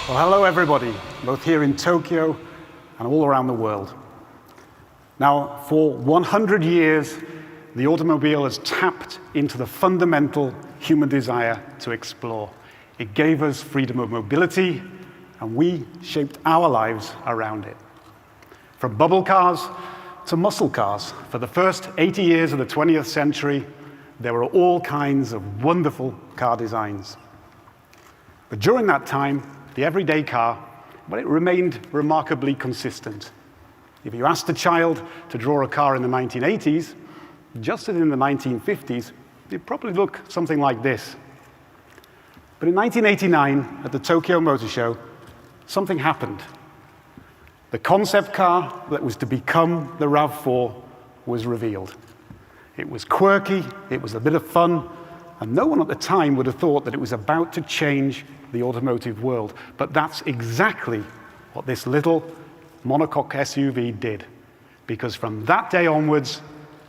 Well, hello everybody, both here in Tokyo and all around the world. Now, for 100 years, the automobile has tapped into the fundamental human desire to explore. It gave us freedom of mobility, and we shaped our lives around it. From bubble cars to muscle cars, for the first 80 years of the 20th century, there were all kinds of wonderful car designs. But during that time, the everyday car, well, it remained remarkably consistent. If you asked a child to draw a car in the 1980s, just as in the 1950s, it'd probably look something like this. But in 1989, at the Tokyo Motor Show, something happened. The concept car that was to become the RAV4 was revealed. It was quirky, it was a bit of fun, and no one at the time would have thought that it was about to change the automotive world. But that's exactly what this little monocoque SUV did. Because from that day onwards,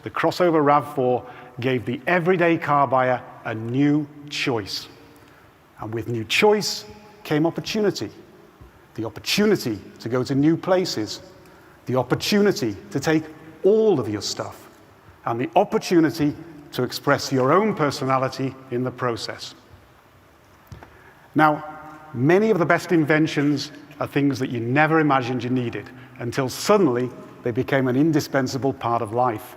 the crossover RAV4 gave the everyday car buyer a new choice. And with new choice came opportunity. The opportunity to go to new places. The opportunity to take all of your stuff. And the opportunity to express your own personality in the process. Now, many of the best inventions are things that you never imagined you needed, until suddenly they became an indispensable part of life.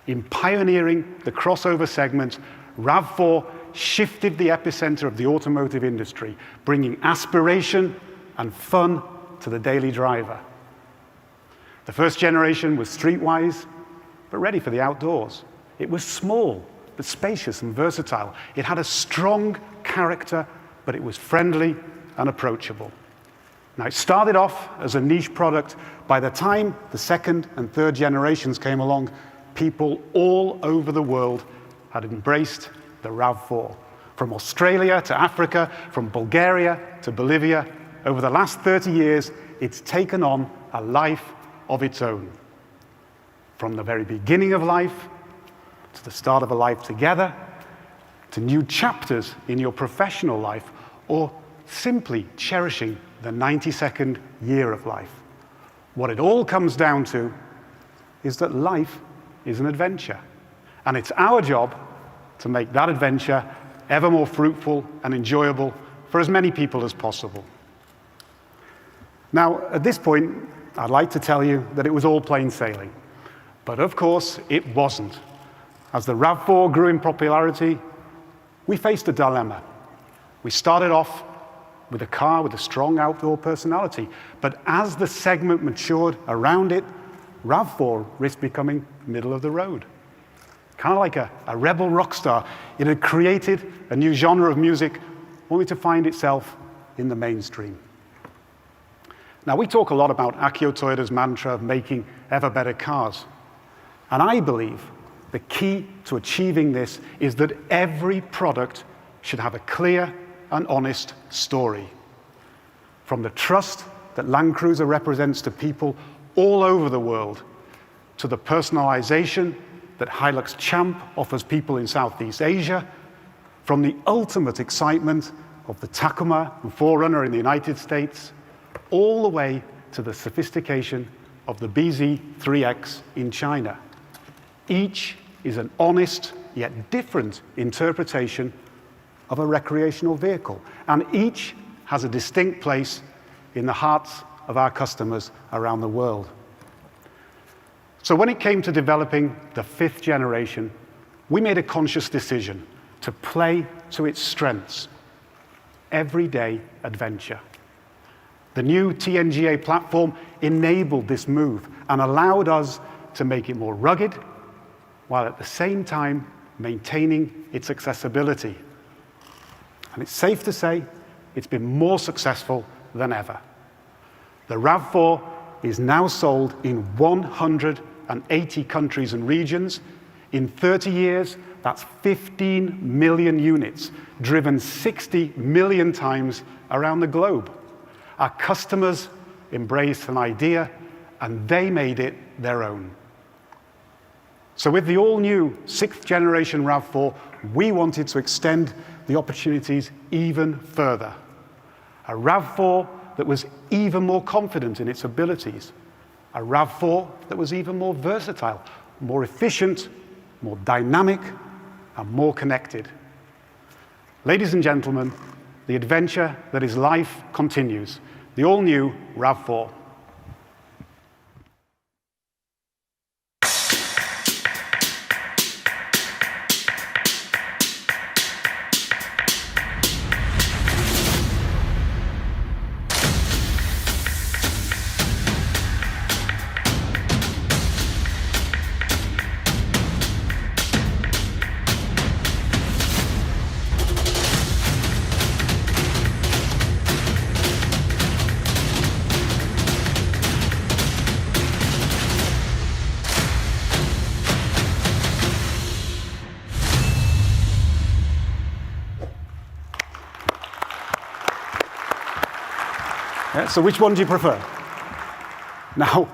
In pioneering the crossover segment, RAV4 shifted the epicenter of the automotive industry, bringing aspiration and fun to the daily driver. The first generation was streetwise, but ready for the outdoors. It was small, but spacious and versatile. It had a strong character, but it was friendly and approachable. Now, it started off as a niche product. By the time the second and third generations came along, people all over the world had embraced the RAV4. From Australia to Africa, from Bulgaria to Bolivia, over the last 30 years, it's taken on a life of its own. From the very beginning of life, to the start of a life together, to new chapters in your professional life, or simply cherishing the 92nd year of life. What it all comes down to is that life is an adventure. And it's our job to make that adventure ever more fruitful and enjoyable for as many people as possible. Now, at this point, I'd like to tell you that it was all plain sailing. But of course, it wasn't. As the RAV4 grew in popularity, we faced a dilemma. We started off with a car with a strong outdoor personality, but as the segment matured around it, RAV4 risked becoming middle of the road. Kind of like a rebel rock star. It had created a new genre of music, only to find itself in the mainstream. Now, we talk a lot about Akio Toyoda's mantra of making ever better cars. And I believe the key to achieving this is that every product should have a clear and honest story. From the trust that Land Cruiser represents to people all over the world, to the personalization that Hilux Champ offers people in Southeast Asia, from the ultimate excitement of the Takuma and 4Runner in the United States, all the way to the sophistication of the BZ3X in China. Each is an honest yet different interpretation of a recreational vehicle, and each has a distinct place in the hearts of our customers around the world. So when it came to developing the fifth generation, we made a conscious decision to play to its strengths: everyday adventure. The new TNGA platform enabled this move and allowed us to make it more rugged, while at the same time maintaining its accessibility. And it's safe to say it's been more successful than ever. The RAV4 is now sold in 180 countries and regions. In 30 years, that's 15 million units, driven 60 million times around the globe. Our customers embraced an idea, and they made it their own. So with the all-new 6th generation RAV4, we wanted to extend the opportunities even further. A RAV4 that was even more confident in its abilities. A RAV4 that was even more versatile, more efficient, more dynamic, and more connected. Ladies and gentlemen, the adventure that is life continues. The all-new RAV4. So which one do you prefer? Now,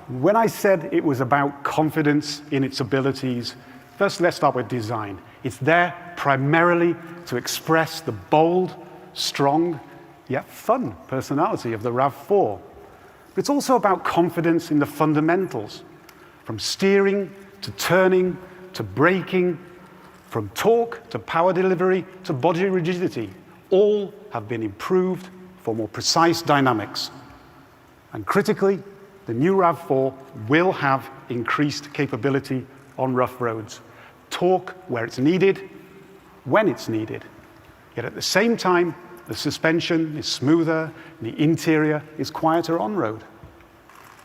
when I said it was about confidence in its abilities, first let's start with design. It's there primarily to express the bold, strong, yet fun personality of the RAV4. But it's also about confidence in the fundamentals, from steering to turning to braking, from torque to power delivery to body rigidity. All have been improved for more precise dynamics. And critically, the new RAV4 will have increased capability on rough roads. Torque where it's needed, when it's needed. Yet at the same time, the suspension is smoother, and the interior is quieter on road.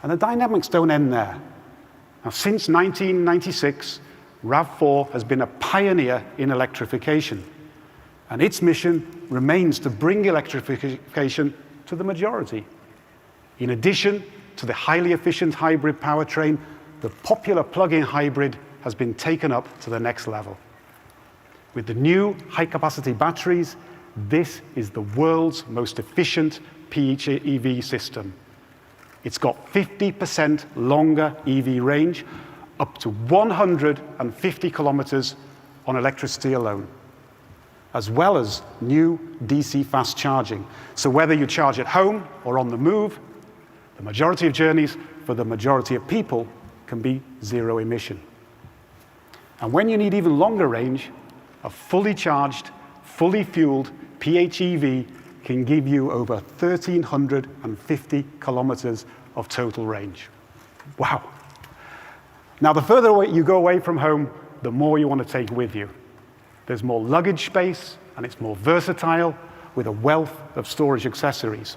And the dynamics don't end there. Now, since 1996, RAV4 has been a pioneer in electrification. And its mission remains to bring electrification to the majority. In addition to the highly efficient hybrid powertrain, the popular plug-in hybrid has been taken up to the next level. With the new high-capacity batteries, this is the world's most efficient PHEV system. It's got 50% longer EV range, up to 150 kilometers on electricity alone, as well as new DC fast charging. So whether you charge at home or on the move, the majority of journeys for the majority of people can be zero emission. And when you need even longer range, a fully charged, fully fueled PHEV can give you over 1,350 kilometers of total range. Wow. Now, the further you go away from home, the more you want to take with you. There's more luggage space, and it's more versatile with a wealth of storage accessories.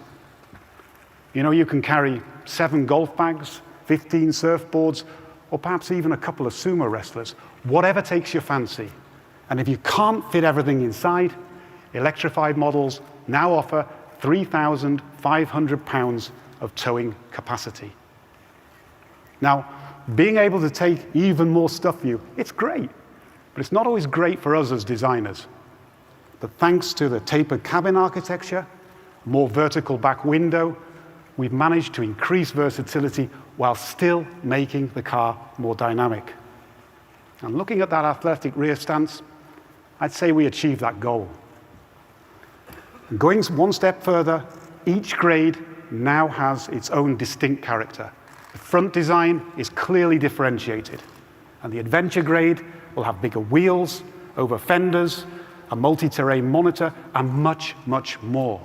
You know, you can carry 7 golf bags, 15 surfboards, or perhaps even a couple of sumo wrestlers, whatever takes your fancy. And if you can't fit everything inside, electrified models now offer 3,500 pounds of towing capacity. Now, being able to take even more stuff with you, it's great. But it's not always great for us as designers. But thanks to the tapered cabin architecture, more vertical back window, we've managed to increase versatility while still making the car more dynamic. And looking at that athletic rear stance, I'd say we achieved that goal. And going one step further, each grade now has its own distinct character. The front design is clearly differentiated, and the adventure grade will have bigger wheels, over fenders, a multi-terrain monitor, and much, much more.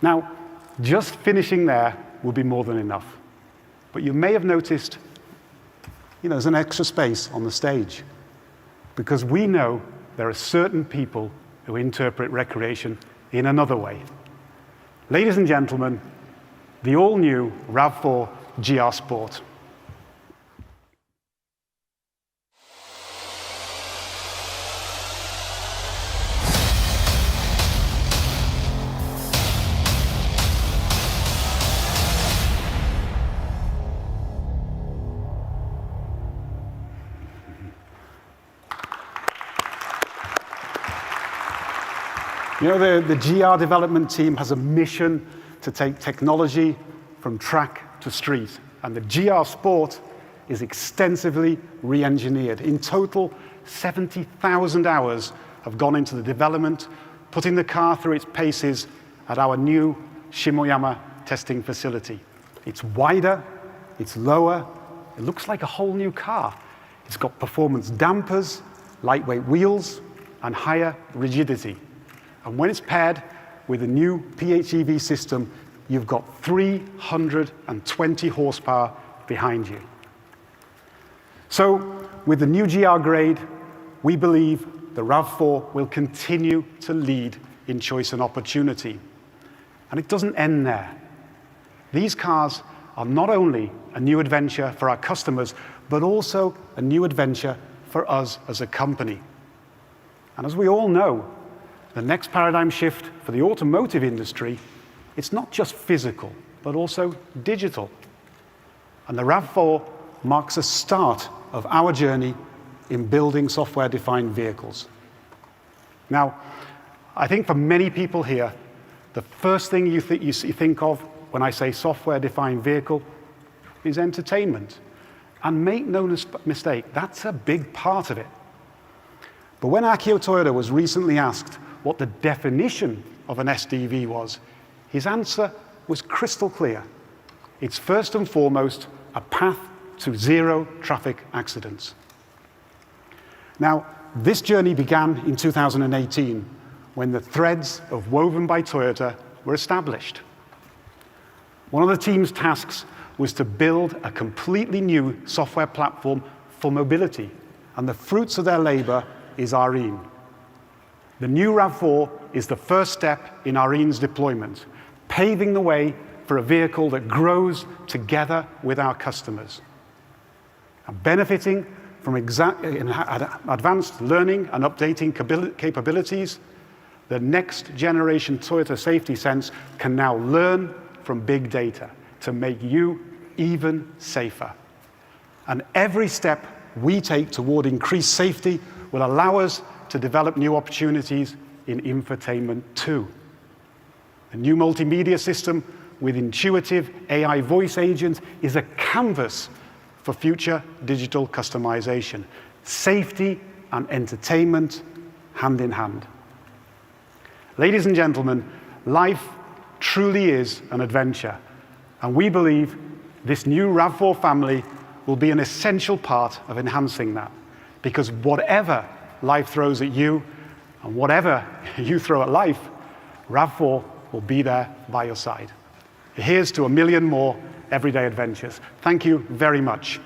Now, just finishing there will be more than enough. But you may have noticed, there's an extra space on the stage, because we know there are certain people who interpret recreation in another way. Ladies and gentlemen, the all-new RAV4 GR Sport. The GR development team has a mission to take technology from track to street, and the GR Sport is extensively re-engineered. In total, 70,000 hours have gone into the development, putting the car through its paces at our new Shimoyama testing facility. It's wider, it's lower, it looks like a whole new car. It's got performance dampers, lightweight wheels, and higher rigidity. And when it's paired with a new PHEV system, you've got 320 horsepower behind you. So, with the new GR grade, we believe the RAV4 will continue to lead in choice and opportunity. And it doesn't end there. These cars are not only a new adventure for our customers, but also a new adventure for us as a company. And as we all know, the next paradigm shift for the automotive industry, it's not just physical, but also digital. And the RAV4 marks a start of our journey in building software-defined vehicles. Now, I think for many people here, the first thing you think of when I say software-defined vehicle is entertainment. And make no mistake, that's a big part of it. But when Akio Toyoda was recently asked what the definition of an SDV was, his answer was crystal clear. It's first and foremost a path to zero traffic accidents. Now, this journey began in 2018 when the threads of Woven by Toyota were established. One of the team's tasks was to build a completely new software platform for mobility, and the fruits of their labor is Arene. The new RAV4 is the first step in Arene's deployment, paving the way for a vehicle that grows together with our customers. And benefiting from advanced learning and updating capabilities, the next generation Toyota Safety Sense can now learn from big data to make you even safer. And every step we take toward increased safety will allow us to develop new opportunities in infotainment too. A new multimedia system with intuitive AI voice agents is a canvas for future digital customization. Safety and entertainment hand in hand. Ladies and gentlemen, life truly is an adventure, and we believe this new RAV4 family will be an essential part of enhancing that, because whatever life throws at you, and whatever you throw at life, RAV4 will be there by your side. Here's to a million more everyday adventures. Thank you very much.